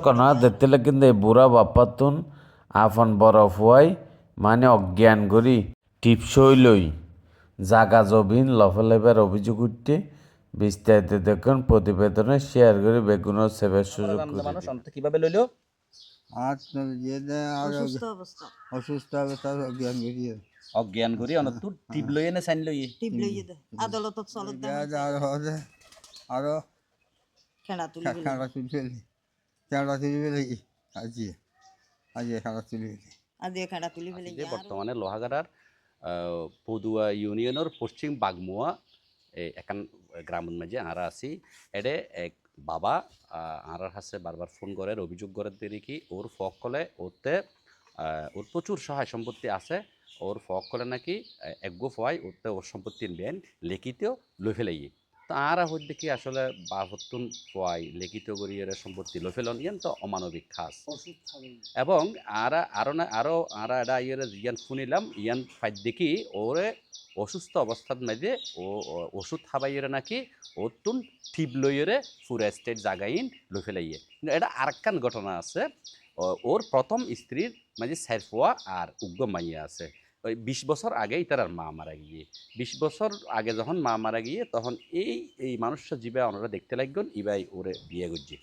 কনা দেখতে কিন্তু এই বুড়া বাপ্পাতুন আফন বরফ হওয়াই মানে অজ্ঞান করি টিপসই লই জাগা জবিন লফলেবার অভিযোগ উঠতে বিস্তারিত দেখুন প্রতিবেদনে শেয়ার করে বেগুনের সেবার সুযোগ করে মানুষ অন্ত কিভাবে লইলো আর অসুস্থ অবস্থা অজ্ঞান করি অনত টিপ লই এনে সাইন লই আদালতত চলত আরো খেলা তুলি খেলা তুলি আজি খেলা তুলি আজি খেলা তুলি ফেলে বর্তমানে লোহাগাড়ার পদুয়া ইউনিয়নের পশ্চিম বাগমুয়া একান গ্রামের মাঝে আরা আছি এডে এক বাবা আরার হাসে বারবার ফোন করে অভিযোগ করে দেখি ওর ফক কলে ওতে ওর প্রচুর সহায় সম্পত্তি আছে ওর ফক কলে নাকি একগো ফয় ওতে ওর সম্পত্তি বেন লিখিতেও লই ফেলাই তো আরা হইতে কি আসলে বাহত্তন ফয় লিখিত করি এর সম্পত্তি লই ফেলন ইয়ান তো অমানবিক খাস এবং আরো এটা ইয়ের ইয়ান শুনিলাম ইয়ান ফাইট দেখি ওরে অসুস্থ অবস্থার মাঝে ও ওষুধ খাবাইয়ের নাকি ওর তুন ঠিপ লইয়েরে পুরা স্টেট জাগাইন লই ফেলাইয়ে কিন্তু এটা আরেকখান ঘটনা আছে ওর প্রথম স্ত্রীর মাঝে সাইফোয়া আর উগ্র মাইয়া আছে ওই 20 বছর আগেই তার মা মারা গিয়ে 20 বছর আগে যখন মা মারা গিয়ে তখন এই মানুষটা জীবে ওনারা দেখতে লাগবেন ইবাই ওরে বিয়ে করছে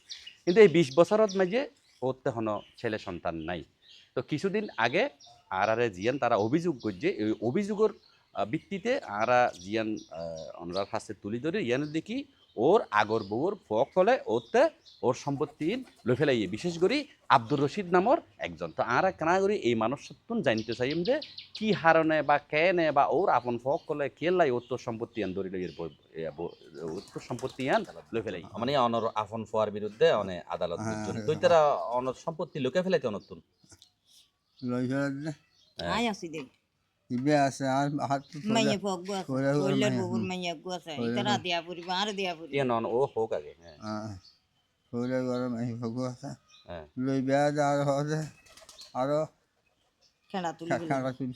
কিন্তু এই 20 বছরের মাঝে ওর তখনও ছেলে সন্তান নাই তো কিছুদিন আগে আরে জিয়ান তারা অভিযোগ করছে এই অভিযোগের ভিত্তিতে আরা জিয়ান ওনার কাছে তুলি ধরে ইয়ান দেখি ওর আগর বউর ফক ফলে ওতে ওর সম্পত্তি লই ফেলাইয়ে বিশেষ করে আব্দুর রশিদ নামর একজন তো আরা কেনা করি এই মানুষ সত্যন জানতে চাইম যে কি হারণে বা কেনে বা ওর আপন ফক ফলে কেলাই ওর তোর সম্পত্তি আন ধরি লইয়ের তোর সম্পত্তি আন লই ফেলাই মানে অনর আপন ফোয়ার বিরুদ্ধে অনে আদালত তুই তারা অনর সম্পত্তি লুকে ফেলাইতে অনতুন লই ফেলে আই আসি দে ইবে আছে আর হাত মাইয়া ফগু আছে কইলার বগুর মাইয়া গু আছে ইতারা দিয়া পুরি আর দিয়া পুরি ইয়ে নন ও হোক আগে হ্যাঁ কইলার গরম এই ফগু আছে লই বেয়া আর হতে আরো খেলা তুলি খেলা তুলি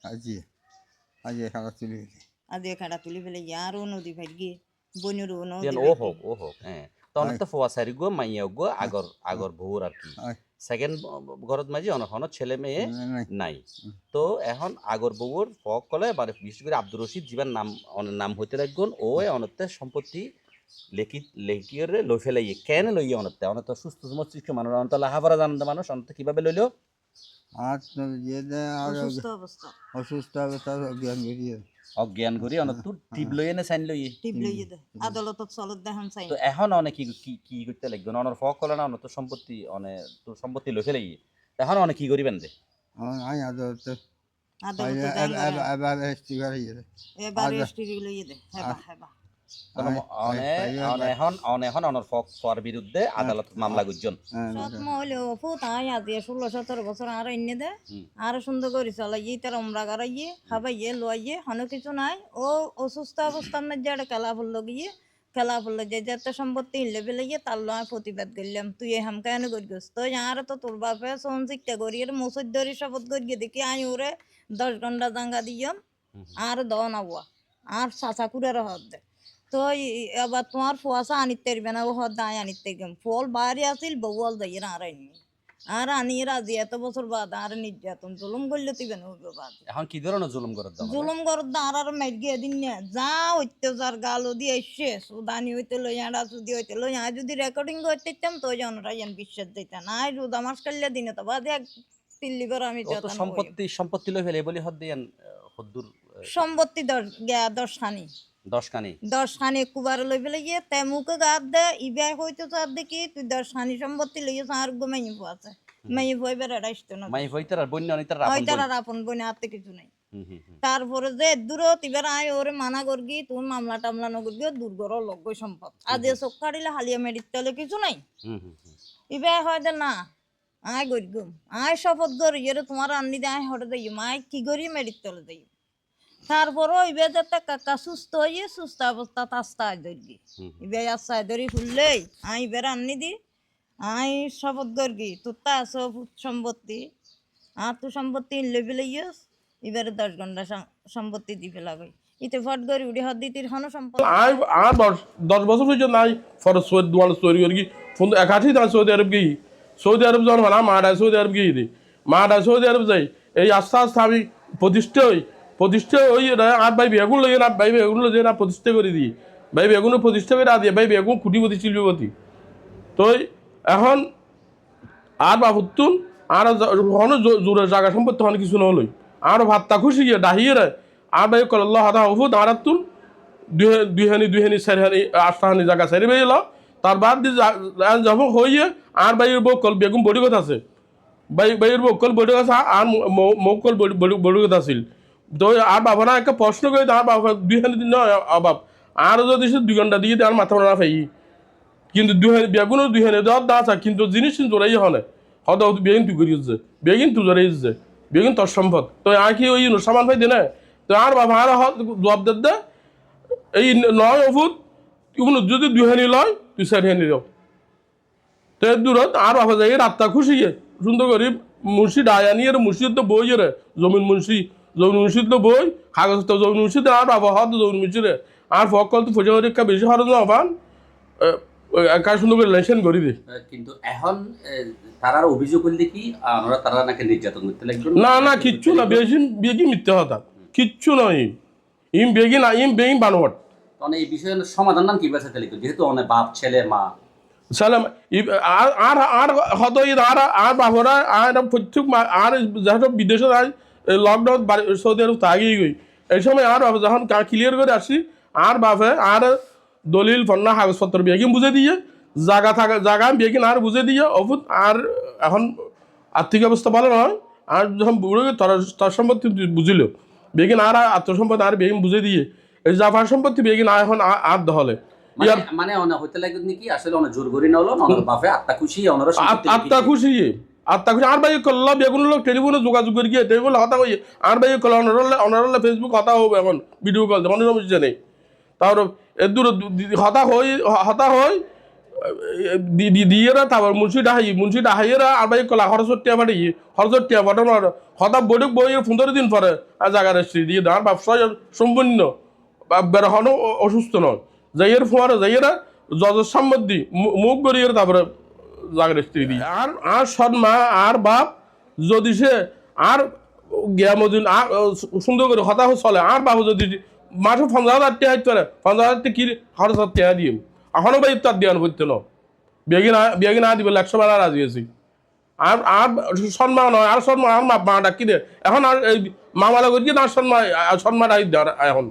আজি খেলা তুলি আজি খেলা তুলি ফেলে আর ও নদী ফাইট গিয়ে বনুর ও নদী ও হোক হ্যাঁ তখন তো ফোয়া সারি গো মাইয়া গো আগর ভোর আর কি সেকেন্ড ঘরত মাঝে অনখন ছেলে মেয়ে নাই তো এখন আগর বউর ফক কলে মানে বিশেষ করে আব্দুর রশিদ জীবন নাম হইতে লাগন ও অনতে সম্পত্তি লেখিয়ে লই ফেলাইয়ে কেন লইয়ে অনতে সুস্থ মস্তিষ্ক মানুষ অন্ত লাহাভরা জানতে মানুষ অন্ত কিভাবে লইল আর অসুস্থ অবস্থা অজ্ঞান করি অনত টিপ লই এনে সাইন লইয়ে আদালতত চলত দেখান চাই তো এখন অনেক কি করতে লাগবে অনর ফক কলে না অনত সম্পত্তি তোর সম্পত্তি লই ফেলাইয়ে এখন অনেক কি করিবেন দে এবার স্টিরি লইয়ে দে হেবা এখন অনর ফক ফর বিরুদ্ধে আদালত মামলা গুজন সৎ মহলে অফু তাই আজি 16-17 বছর আর এনে দে আর সুন্দর করে চলাইয়ে তার উমরা গারাইয়ে খাবাইয়ে লইয়ে হনো কিছু নাই ও অসুস্থ অবস্থার মধ্যে একটা খেলা ফুল যে যত সম্পত্তি লেভেলে গিয়ে তার লয় প্রতিবাদ করলাম তুই হাম কেন করিস তো আর তো তোর বাপে সোন শিক্ষা করি এর মুসদ্দরি শপথ করিয়ে দেখি আমি ওরে 10 ঘন্টা জাঙ্গা দিয়াম আর দাও না বুয়া আর চাচা কুড়ার হদ দে তো এবার তোমার ফুয়াশা আনিতে পারবে না ও হদ দায় আনিতে গেম ফল বাইরে আসিল বউয়াল যাই আর আইনি আর আনি রাজি এত বছর বাদ আর নির্যাতন জুলুম করলে তুই বেন হইবে বাদ এখন কি ধরনের জুলুম করত জুলুম করত আর মাইর গিয়ে দিন না যা অত্যাচার গালো দিয়ে শেষ উদানি হইতে লই আড়া যদি হইতে লই আজ যদি রেকর্ডিং করতেতাম তো জনরা যেন বিশ্বাস দিত না আই রোদ আমার কাল্লা দিনে তো বাদ এক তিল্লি করে আমি যত সম্পত্তি লই ফেলে বলি হদ দিয়ান হদ্দুর সম্পত্তি 10 খানি 10 খানি কুবার লই ফেলে গিয়ে তে মুখে গাদ দে ইবে হইতো চার দেখি তুই 10 খানি সম্পত্তি লইয়া আর গোমাই আছে মাই ভইবে রাইস্তো না মাই ভইতার আর বন্য নিতার আপন বনে আতে কিছু নাই তারপরে যে দূর তিবার আয় ওরে মানা করগি তুমি মামলা টামলা নগরগি দূর করো লগ্য সম্পদ আজ চোখ কাটিলে হালিয়া মেডিত তলে কিছু নাই ইবে হয় দে না আয় গরিগুম আয় শপথ করি এরে তোমার আন্নি দে আয় হটে দেই মাই কি করি মেডিত তলে দেই তারপরও ইবে যাতে কাকা সুস্থ হয়ে সুস্থ অবস্থা তাস্তায় ধরগি ইবে আস্তায় ধরি ফুললেই আই বের আন্নি দি আই শপথ করগি তোর তা আছো সম্পত্তি আর তুই সম্পত্তি লেভেলে ইয়েস এবারে 10 ঘন্টা সম্পত্তি দি ফেলাবে ইতে ফট করে উড়ে হাত দিতির হন সম্পত্তি আর 10 বছর হইছে নাই ফর সোর দুয়াল স্টোরি করগি একাঠি না সৌদি আরব গিয়ে সৌদি আরব যখন হলাম মাডায় সৌদি আরব গিয়ে দিই মাডায় সৌদি আরব যাই এই আস্তে আস্তে আমি প্রতিষ্ঠা ওই আর ভাই বেগুন লই না ভাই বেগুন লই না প্রতিষ্ঠা করে দিই ভাই বেগুন প্রতিষ্ঠা করে দিয়ে ভাই বেগুন খুঁটিপতি শিল্পপতি তো এখন আর বাবুতুন আর হন জোরের জায়গা সম্পত্তি হন কিছু নহলই আর ভাতটা খুশি গিয়ে ডাহিয়ে রে আর ভাই কল্লাহ হাদা হবুদ আর তুন দুইহানি চারিহানি আটটাহানি জায়গা সারি বেরিয়ে তার বাদ দিয়ে যখন হইয়ে আর বাইরের বকল বেগুন বড়ি কথা আছে বাইরের বকল বড়ি কথা আর মকল বড়ি কথা আছিল তো আর বাবা একটা প্রশ্ন করে আর বাবা দুইহানি দিন অভাব আরও যদি সে 2 ঘন্টা দিয়ে আর মাথা না ফাই কিন্তু বেগুনও দুইহানি দেওয়ার দা আছে কিন্তু জিনিস জোরাই হনে হয়তো বেগুন তুই করি হচ্ছে বেগুন তুই জোরাই হচ্ছে বেগুন তোর সম্পদ তো আর কি ওই সামান ফাই দে না তো আর বাবা আর জবাব দে এই নয় ওষুধ যদি দুহানি লয় তুই চারিহানি দাও তো এর দূরত আর বাবা যাই রাতটা খুশি গিয়ে সুন্দর করি মুন্সি ডায়ানি আর মুন্সির তো বই রে জমিন মুন্সির তো বই কাগজ তো জমিন মুন্সিতে আর বাবা হয়তো জমিন মুন্সিরে আর ফকল তো ফজা পরীক্ষা বেশি খরচ না পান কাজ সুন্দর করে লাইসেন্স করি দে কিন্তু এখন তারার অভিযোগ করলে কি আমরা তারা নাকি নির্যাতন করতে লাগবে না কিচ্ছু না বেগি মিথ্যে কথা কিচ্ছু নয় বেগিন বানোয়াট মানে এই বিষয়ে সমাধান নাম কি বেঁচে লিখো যেহেতু অনেক বাপ ছেলে মা সালাম আর হয়তো আর বাবরা আর প্রত্যেক আর যেহেতু বিদেশে লকডাউন সৌদি আরব আগেই গই এই সময় আর বাবা যখন ক্লিয়ার করে আসি আর বাপে আর দলিল ফন্না কাগজপত্র বেগিন বুঝে দিয়ে জায়গা বেগিন আর বুঝে দিয়ে অভূত আর এখন আর্থিক অবস্থা ভালো নয় আর যখন বুড়ো তার সম্পত্তি বুঝিল বেগিন আর আত্মসম্পদ আর বেগিন বুঝে দিয়ে এই জাফার সম্পত্তি বেগিন এখন আর দহলে মানে হইতে লাগে নাকি আসলে অনেক জোর করি নলো অনেক বাপে আত্মা খুশি আত্মা খুশি আর ভাই কল্লা বেগুন লোক টেলিফোনে যোগাযোগ করি গিয়ে টেলিফোনে কথা কই আর ভাই কল্লা অনারলে ফেসবুক কথা হবে এখন ভিডিও কল মনে সমস্যা নেই তারপর এর দূর হতা হই দিয়ে তারপর মুন্সি ডাহাইয়েরা আর ভাই কলা খরচটিয়া পাঠিয়ে খরচটিয়া পাঠানোর হতা বই 15 দিন পরে আর জায়গা রেস্ট্রি দিয়ে আর ব্যবসা সম্পূর্ণ বেরোনো অসুস্থ নয় যাইয়ের ফোয়ারে যাইয়েরা জজের সম্মতি মুখ গড়িয়ে তারপরে জায়গা রেস্ট্রি দিয়ে আর সন্মা আর বাপ যদি সে আর জ্ঞা মদিন আর সুন্দর করে হতা চলে আর বাবু যদি মাসে 50,000 টাকা হাইতে পারে 50,000 টাকা কি খরচ টাকা দিয়ে এখনো ভাই তার দেওয়ান করতে ন বেগিন দিবে 100 বার রাজি আছি আর সম্মান নয় আর সম্মান আর মা ডাকি দে এখন আর এই মামালা করি না সম্মান ডাকি এখন